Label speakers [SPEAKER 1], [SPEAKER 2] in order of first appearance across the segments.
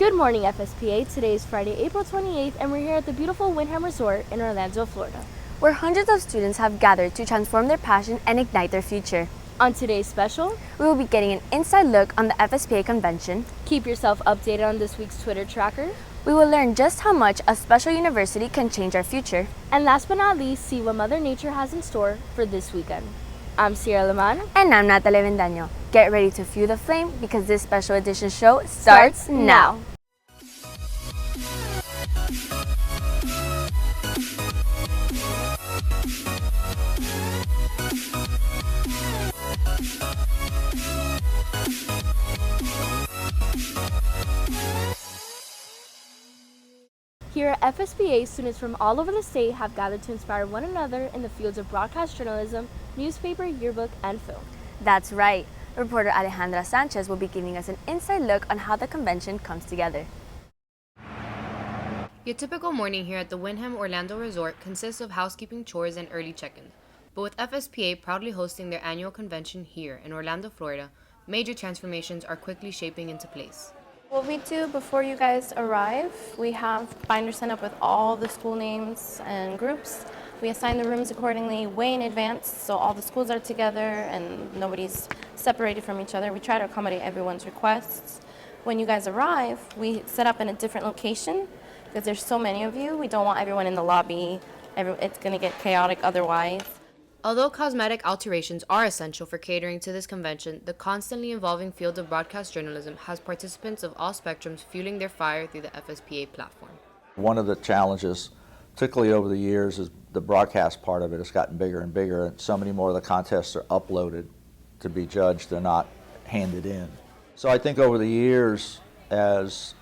[SPEAKER 1] Good morning, FSPA. Today is Friday, April 28th, and we're here at the beautiful Wyndham Resort in Orlando, Florida,
[SPEAKER 2] where hundreds of students have gathered to transform their passion and ignite their future.
[SPEAKER 1] On today's special,
[SPEAKER 2] we will be getting an inside look on the FSPA convention.
[SPEAKER 1] Keep yourself updated on this week's Twitter tracker.
[SPEAKER 2] We will learn just how much a special university can change our future.
[SPEAKER 1] And last but not least, see what Mother Nature has in store for this weekend. I'm Sierra Lemano.
[SPEAKER 2] And I'm Natalie Vendaño. Get ready to fuel the flame because this special edition show starts now.
[SPEAKER 1] Here at FSPA, students from all over the state have gathered to inspire one another in the fields of broadcast journalism, newspaper, yearbook, and film.
[SPEAKER 2] That's right. Reporter Alejandra Sanchez will be giving us an inside look on how the convention comes together.
[SPEAKER 3] Your typical morning here at the Wyndham Orlando Resort consists of housekeeping chores and early check-in. But with FSPA proudly hosting their annual convention here in Orlando, Florida, major transformations are quickly shaping into place.
[SPEAKER 4] What we do before you guys arrive, we have binders sent up with all the school names and groups. We assign the rooms accordingly way in advance, so all the schools are together and nobody's separated from each other. We try to accommodate everyone's requests. When you guys arrive, we set up in a different location because there's so many of you. We don't want everyone in the lobby. It's going to get chaotic otherwise.
[SPEAKER 3] Although cosmetic alterations are essential for catering to this convention, the constantly evolving field of broadcast journalism has participants of all spectrums fueling their fire through the FSPA platform.
[SPEAKER 5] One of the challenges, particularly over the years, is the broadcast part of it has gotten bigger and bigger, and so many more of the contests are uploaded to be judged. They're not handed in. So I think over the years, as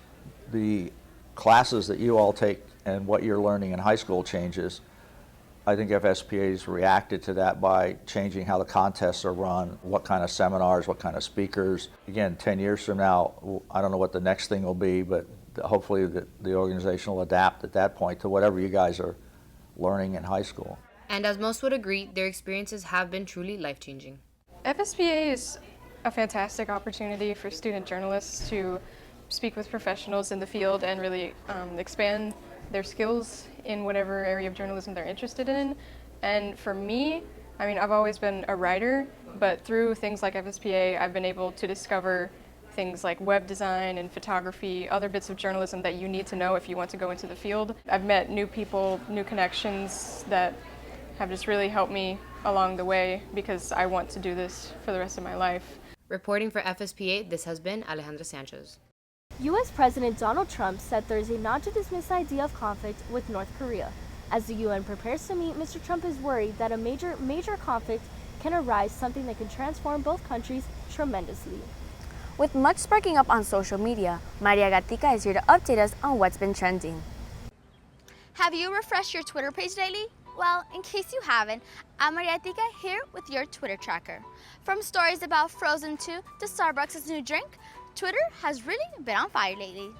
[SPEAKER 5] the classes that you all take and what you're learning in high school changes, I think FSPA's reacted to that by changing how the contests are run, what kind of seminars, what kind of speakers. Again, 10 years from now, I don't know what the next thing will be, but hopefully the organization will adapt at that point to whatever you guys are learning in high school.
[SPEAKER 3] And as most would agree, their experiences have been truly life-changing.
[SPEAKER 6] FSPA is a fantastic opportunity for student journalists to speak with professionals in the field and really expand their skills in whatever area of journalism they're interested in. And for me, I've always been a writer, but through things like FSPA, I've been able to discover things like web design and photography, other bits of journalism that you need to know if you want to go into the field. I've met new people, new connections that have just really helped me along the way because I want to do this for the rest of my life.
[SPEAKER 3] Reporting for FSPA, this has been Alejandra Sanchez.
[SPEAKER 1] U.S. President Donald Trump said Thursday not to dismiss the idea of conflict with North Korea. As the UN prepares to meet, Mr. Trump is worried that a major conflict can arise, something that can transform both countries tremendously.
[SPEAKER 2] With much sparking up on social media, Maria Gatica is here to update us on what's been trending.
[SPEAKER 7] Have you refreshed your Twitter page lately? Well, in case you haven't, I'm Mariatica here with your Twitter tracker. From stories about Frozen 2 to Starbucks' new drink, Twitter has really been on fire lately.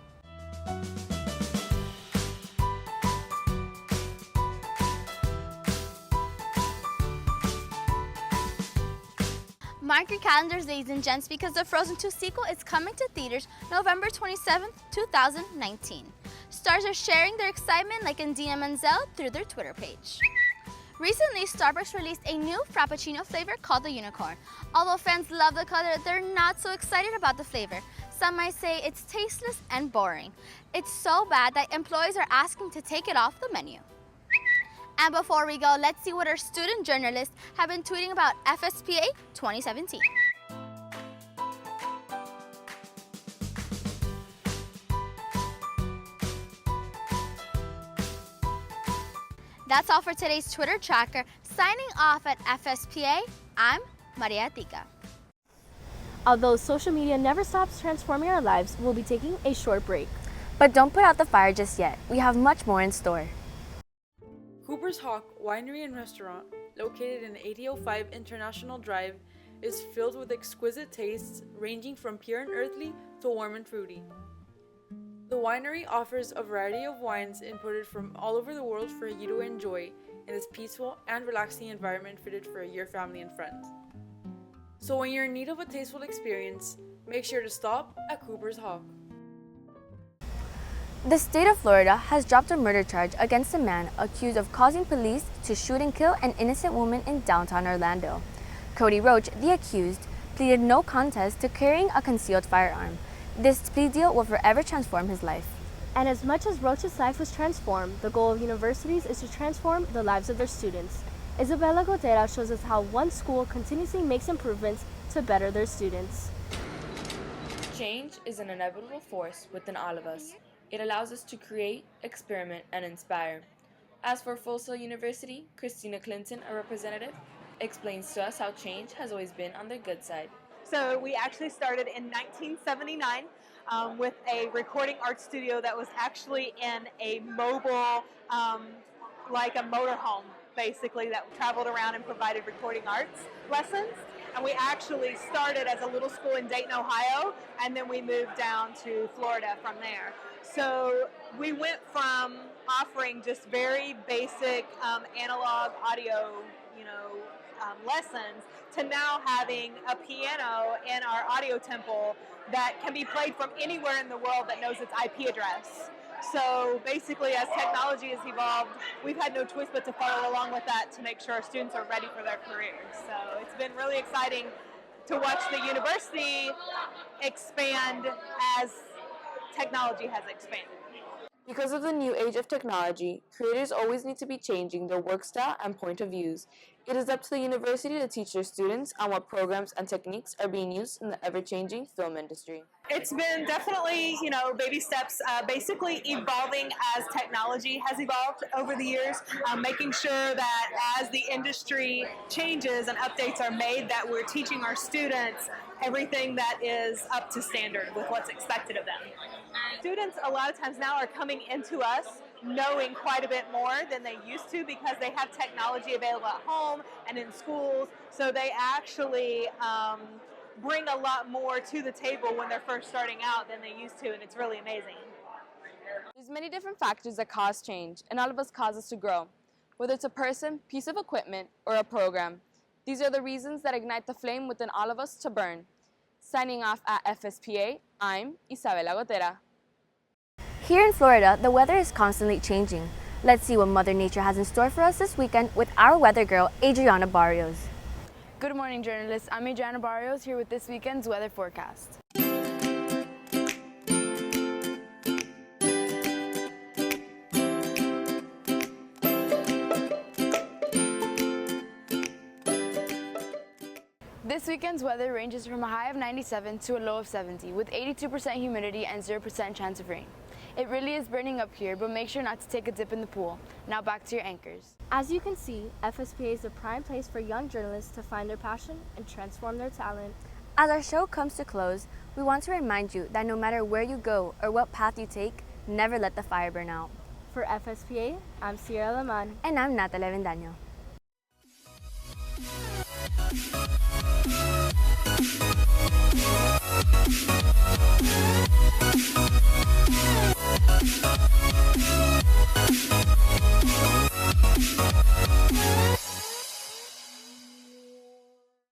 [SPEAKER 7] Mark your calendars, ladies and gents, because the Frozen 2 sequel is coming to theaters November 27th, 2019. Stars are sharing their excitement like Indina Menzel through their Twitter page. Recently, Starbucks released a new Frappuccino flavor called the Unicorn. Although fans love the color, they're not so excited about the flavor. Some might say it's tasteless and boring. It's so bad that employees are asking to take it off the menu. And before we go, let's see what our student journalists have been tweeting about FSPA 2017. That's all for today's Twitter tracker. Signing off at FSPA, I'm Maria Tica.
[SPEAKER 1] Although social media never stops transforming our lives, we'll be taking a short break.
[SPEAKER 2] But don't put out the fire just yet. We have much more in store.
[SPEAKER 8] Cooper's Hawk Winery and Restaurant, located in 8005 International Drive, is filled with exquisite tastes ranging from pure and earthly to warm and fruity. The winery offers a variety of wines imported from all over the world for you to enjoy in this peaceful and relaxing environment fitted for your family and friends. So when you're in need of a tasteful experience, make sure to stop at Cooper's Hawk.
[SPEAKER 2] The state of Florida has dropped a murder charge against a man accused of causing police to shoot and kill an innocent woman in downtown Orlando. Cody Roach, the accused, pleaded no contest to carrying a concealed firearm. This plea deal will forever transform his life.
[SPEAKER 1] And as much as Roach's life was transformed, the goal of universities is to transform the lives of their students. Isabela Gotera shows us how one school continuously makes improvements to better their students.
[SPEAKER 9] Change is an inevitable force within all of us. It allows us to create, experiment, and inspire. As for Full Sail University, Christina Clinton, a representative, explains to us how change has always been on their good side.
[SPEAKER 10] So we actually started in 1979 with a recording art studio that was actually in a mobile, like a motorhome, basically, that traveled around and provided recording arts lessons. And we actually started as a little school in Dayton, Ohio, and then we moved down to Florida from there. So we went from offering just very basic analog audio, lessons to now having a piano in our audio temple that can be played from anywhere in the world that knows its IP address. So basically, as technology has evolved, we've had no choice but to follow along with that to make sure our students are ready for their careers. So it's been really exciting to watch the university expand as technology has expanded.
[SPEAKER 9] Because of the new age of technology, creators always need to be changing their work style and point of views. It is up to the university to teach their students on what programs and techniques are being used in the ever-changing film industry.
[SPEAKER 10] It's been definitely, baby steps, basically evolving as technology has evolved over the years, making sure that as the industry changes and updates are made, that we're teaching our students everything that is up to standard with what's expected of them. Students a lot of times now are coming into us knowing quite a bit more than they used to because they have technology available at home and in schools, so they actually bring a lot more to the table when they're first starting out than they used to, and it's really amazing.
[SPEAKER 9] There's many different factors that cause change, and all of us cause us to grow. Whether it's a person, piece of equipment, or a program, these are the reasons that ignite the flame within all of us to burn. Signing off at FSPA, I'm Isabela Gotera.
[SPEAKER 2] Here in Florida, the weather is constantly changing. Let's see what Mother Nature has in store for us this weekend with our weather girl, Adriana Barrios.
[SPEAKER 11] Good morning, journalists. I'm Adriana Barrios here with this weekend's weather forecast. This weekend's weather ranges from a high of 97 to a low of 70, with 82% humidity and 0% chance of rain. It really is burning up here, but make sure not to take a dip in the pool. Now back to your anchors.
[SPEAKER 1] As you can see, FSPA is a prime place for young journalists to find their passion and transform their talent.
[SPEAKER 2] As our show comes to close, we want to remind you that no matter where you go or what path you take, never let the fire burn out.
[SPEAKER 1] For FSPA, I'm Sierra Laman.
[SPEAKER 2] And I'm Natalia Vendaño.
[SPEAKER 12] We'll be right back.